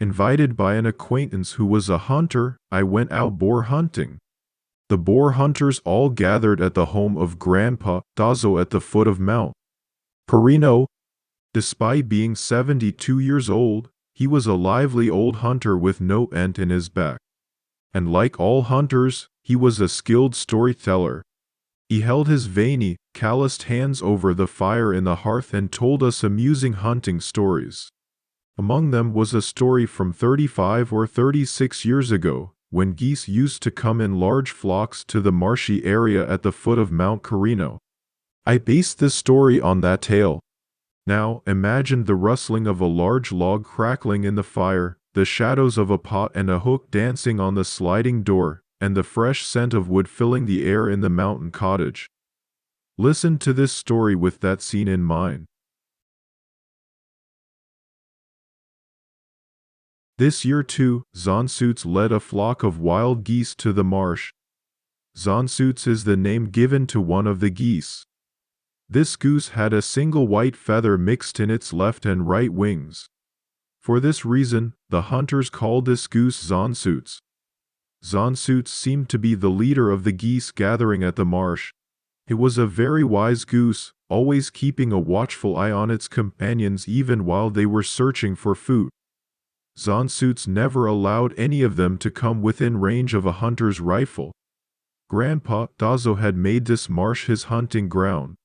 Invited by an acquaintance who was a hunter, I went out boar hunting. The boar hunters all gathered at the home of Grandpa Taizo at the foot of Mount Perino. Despite being 72 years old, he was a lively old hunter with no end in his back. And like all hunters, he was a skilled storyteller. He held his veiny, calloused hands over the fire in the hearth and told us amusing hunting stories. Among them was a story from 35 or 36 years ago, when geese used to come in large flocks to the marshy area at the foot of Mount Carino. I based this story on that tale. Now, imagine the rustling of a large log crackling in the fire, the shadows of a pot and a hook dancing on the sliding door, and the fresh scent of wood filling the air in the mountain cottage. Listen to this story with that scene in mind. This year too, Zansetsu led a flock of wild geese to the marsh. Zansetsu is the name given to one of the geese. This goose had a single white feather mixed in its left and right wings. For this reason, the hunters called this goose Zansetsu. Zansetsu seemed to be the leader of the geese gathering at the marsh. It was a very wise goose, always keeping a watchful eye on its companions even while they were searching for food. Zansetsu never allowed any of them to come within range of a hunter's rifle. Grandpa Taizo had made this marsh his hunting ground.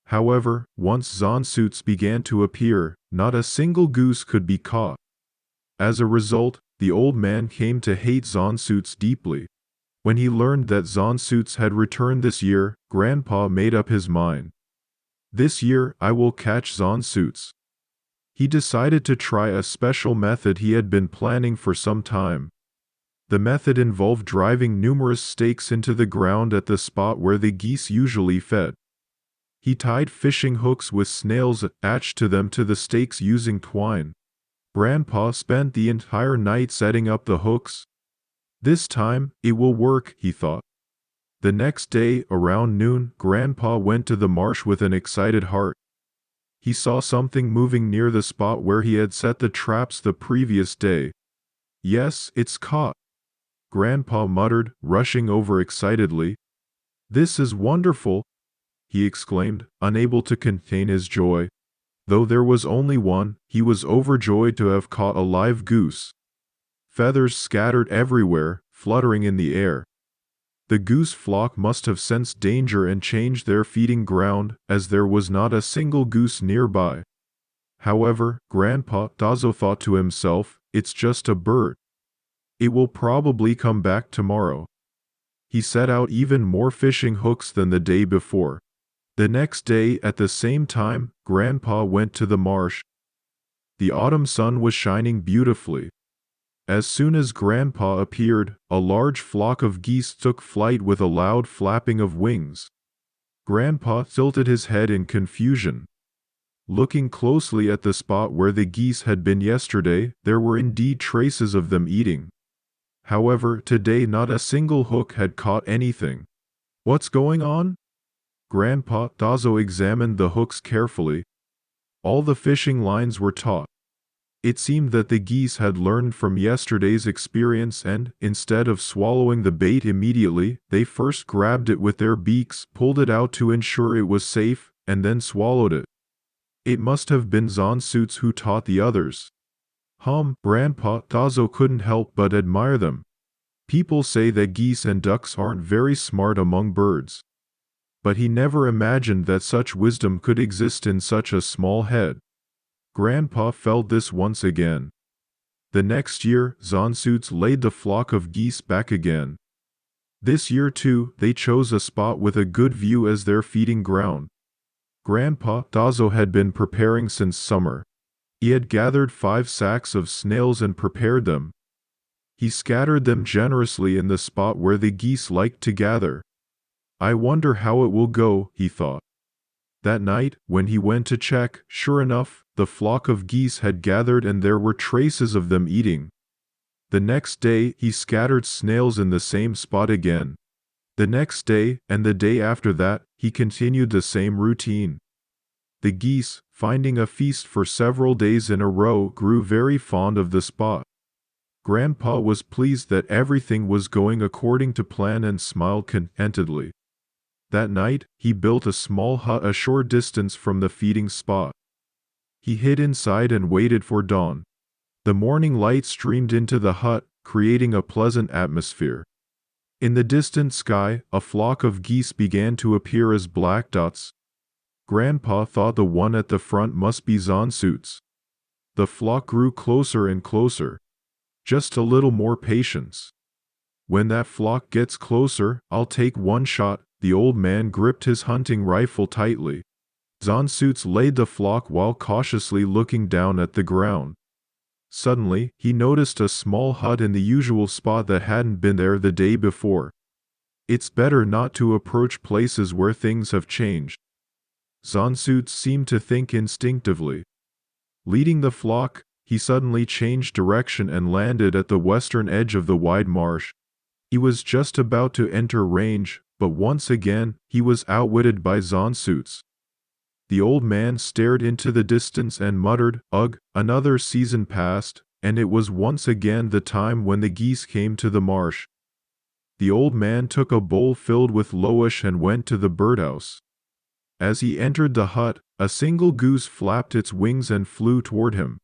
However, once Zansetsu began to appear, not a single goose could be caught. As a result, the old man came to hate Zansetsu deeply. When he learned that Zansetsu had returned this year, Grandpa made up his mind. This year I will catch Zansetsu. He decided to try a special method he had been planning for some time. The method involved driving numerous stakes into the ground at the spot where the geese usually fed. He tied fishing hooks with snails attached to them to the stakes using twine. Grandpa spent the entire night setting up the hooks. This time, it will work, he thought. The next day, around noon, Grandpa went to the marsh with an excited heart. He saw something moving near the spot where he had set the traps the previous day. Yes, it's caught, Grandpa muttered, rushing over excitedly. This is wonderful, he exclaimed, unable to contain his joy. Though there was only one, he was overjoyed to have caught a live goose. Feathers scattered everywhere, fluttering in the air. The goose flock must have sensed danger and changed their feeding ground, as there was not a single goose nearby. However, Grandpa Taizo thought to himself, it's just a bird. It will probably come back tomorrow. He set out even more fishing hooks than the day before. The next day, at the same time, Grandpa went to the marsh. The autumn sun was shining beautifully. As soon as Grandpa appeared, a large flock of geese took flight with a loud flapping of wings. Grandpa tilted his head in confusion. Looking closely at the spot where the geese had been yesterday, there were indeed traces of them eating. However, today not a single hook had caught anything. What's going on? Grandpa Taizo examined the hooks carefully. All the fishing lines were taut. It seemed that the geese had learned from yesterday's experience and, instead of swallowing the bait immediately, they first grabbed it with their beaks, pulled it out to ensure it was safe, and then swallowed it. It must have been Zansetsu who taught the others. Grandpa Taizo couldn't help but admire them. People say that geese and ducks aren't very smart among birds. But he never imagined that such wisdom could exist in such a small head. Grandpa felt this once again. The next year, Zansetsu laid the flock of geese back again. This year too, they chose a spot with a good view as their feeding ground. Grandpa Taizo had been preparing since summer. He had gathered 5 sacks of snails and prepared them. He scattered them generously in the spot where the geese liked to gather. I wonder how it will go, he thought. That night, when he went to check, sure enough, the flock of geese had gathered and there were traces of them eating. The next day, he scattered snails in the same spot again. The next day, and the day after that, he continued the same routine. The geese, finding a feast for several days in a row, grew very fond of the spot. Grandpa was pleased that everything was going according to plan and smiled contentedly. That night, he built a small hut a short distance from the feeding spot. He hid inside and waited for dawn. The morning light streamed into the hut, creating a pleasant atmosphere. In the distant sky, a flock of geese began to appear as black dots. Grandpa thought the one at the front must be Zansetsu. The flock grew closer and closer. Just a little more patience. When that flock gets closer, I'll take one shot. The old man gripped his hunting rifle tightly. Zansetsu laid the flock while cautiously looking down at the ground. Suddenly, he noticed a small hut in the usual spot that hadn't been there the day before. It's better not to approach places where things have changed. Zansetsu seemed to think instinctively. Leading the flock, he suddenly changed direction and landed at the western edge of the wide marsh. He was just about to enter range, but once again, he was outwitted by Zansetsu. The old man stared into the distance and muttered, "Ugh." Another season passed, and it was once again the time when the geese came to the marsh. The old man took a bowl filled with lowish and went to the birdhouse. As he entered the hut, a single goose flapped its wings and flew toward him.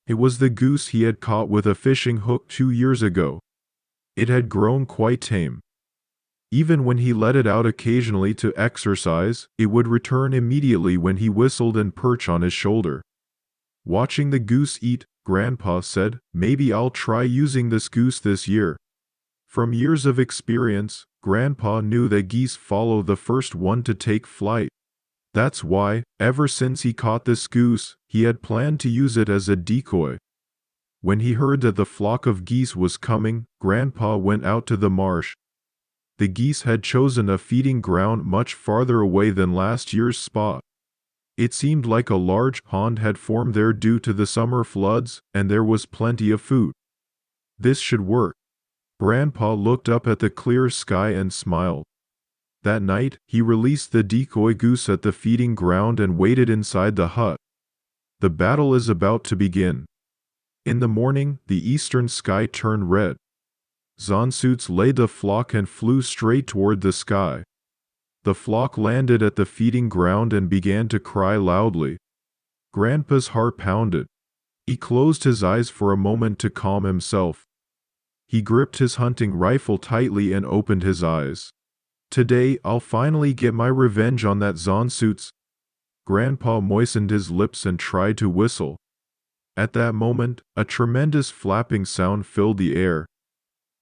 It was the goose he had caught with a fishing hook 2 years ago. It had grown quite tame. Even when he let it out occasionally to exercise, it would return immediately when he whistled and perch on his shoulder. Watching the goose eat, Grandpa said, "Maybe I'll try using this goose this year." From years of experience, Grandpa knew that geese follow the first one to take flight. That's why, ever since he caught this goose, he had planned to use it as a decoy. When he heard that the flock of geese was coming, Grandpa went out to the marsh. The geese had chosen a feeding ground much farther away than last year's spot. It seemed like a large pond had formed there due to the summer floods, and there was plenty of food. This should work. Grandpa looked up at the clear sky and smiled. That night, he released the decoy goose at the feeding ground and waited inside the hut. The battle is about to begin. In the morning, the eastern sky turned red. Zansetsu laid the flock and flew straight toward the sky. The flock landed at the feeding ground and began to cry loudly. Grandpa's heart pounded. He closed his eyes for a moment to calm himself. He gripped his hunting rifle tightly and opened his eyes. "Today I'll finally get my revenge on that Zansetsu." Grandpa moistened his lips and tried to whistle. At that moment, a tremendous flapping sound filled the air.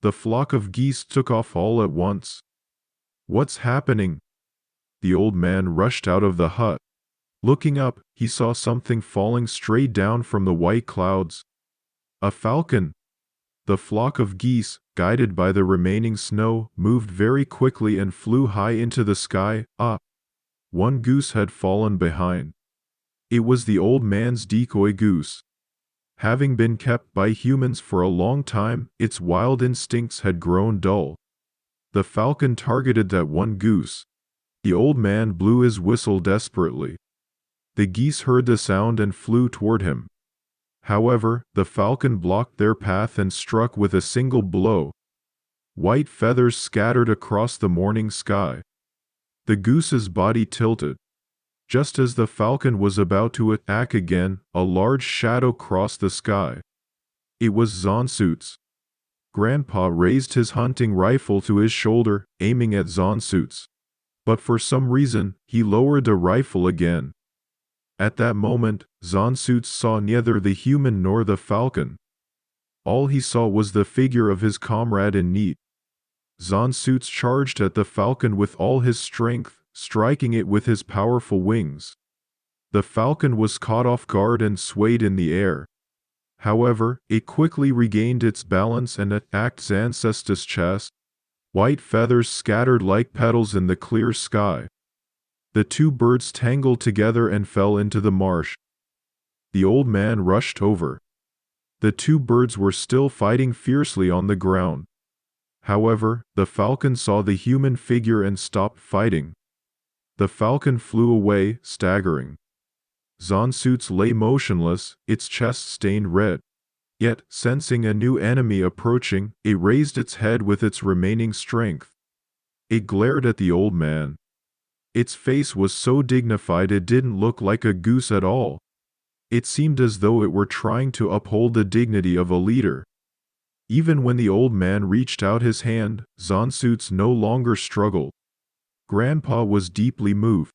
The flock of geese took off all at once. "What's happening?" The old man rushed out of the hut. Looking up, he saw something falling straight down from the white clouds. A falcon! The flock of geese, guided by the remaining snow, moved very quickly and flew high into the sky. One goose had fallen behind. It was the old man's decoy goose. Having been kept by humans for a long time, its wild instincts had grown dull. The falcon targeted that one goose. The old man blew his whistle desperately. The geese heard the sound and flew toward him. However, the falcon blocked their path and struck with a single blow. White feathers scattered across the morning sky. The goose's body tilted. Just as the falcon was about to attack again, a large shadow crossed the sky. It was Zansetsu. Grandpa raised his hunting rifle to his shoulder, aiming at Zansetsu. But for some reason, he lowered the rifle again. At that moment, Zansetsu saw neither the human nor the falcon. All he saw was the figure of his comrade in need. Zansetsu charged at the falcon with all his strength, striking it with his powerful wings. The falcon was caught off guard and swayed in the air. However, it quickly regained its balance and attacked Zansetsu's chest. White feathers scattered like petals in the clear sky. The two birds tangled together and fell into the marsh. The old man rushed over. The two birds were still fighting fiercely on the ground. However, the falcon saw the human figure and stopped fighting. The falcon flew away, staggering. Zansetsu lay motionless, its chest stained red. Yet, sensing a new enemy approaching, it raised its head with its remaining strength. It glared at the old man. Its face was so dignified it didn't look like a goose at all. It seemed as though it were trying to uphold the dignity of a leader. Even when the old man reached out his hand, Zansetsu no longer struggled. Grandpa was deeply moved.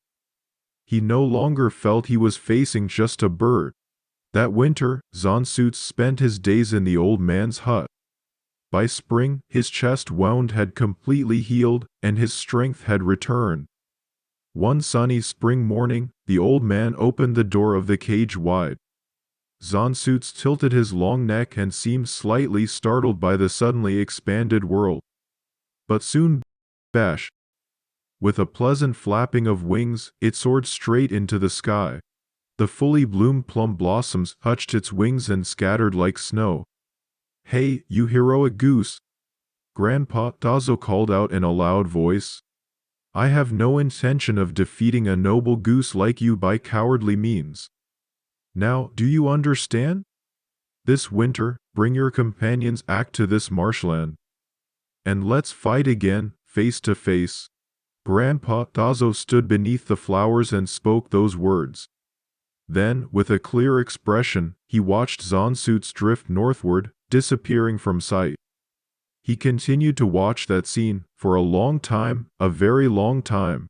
He no longer felt he was facing just a bird. That winter, Zansetsu spent his days in the old man's hut. By spring, his chest wound had completely healed, and his strength had returned. One sunny spring morning, the old man opened the door of the cage wide. Zansetsu tilted his long neck and seemed slightly startled by the suddenly expanded world. But soon, bash! With a pleasant flapping of wings, it soared straight into the sky. The fully bloomed plum blossoms touched its wings and scattered like snow. "Hey, you heroic goose!" Grandpa Taizo called out in a loud voice. "I have no intention of defeating a noble goose like you by cowardly means. Now, do you understand? This winter, bring your companions back to this marshland. And let's fight again, face to face." Grandpa Taizo stood beneath the flowers and spoke those words. Then, with a clear expression, he watched Zansetsu drift northward, disappearing from sight. He continued to watch that scene, for a long time, a very long time.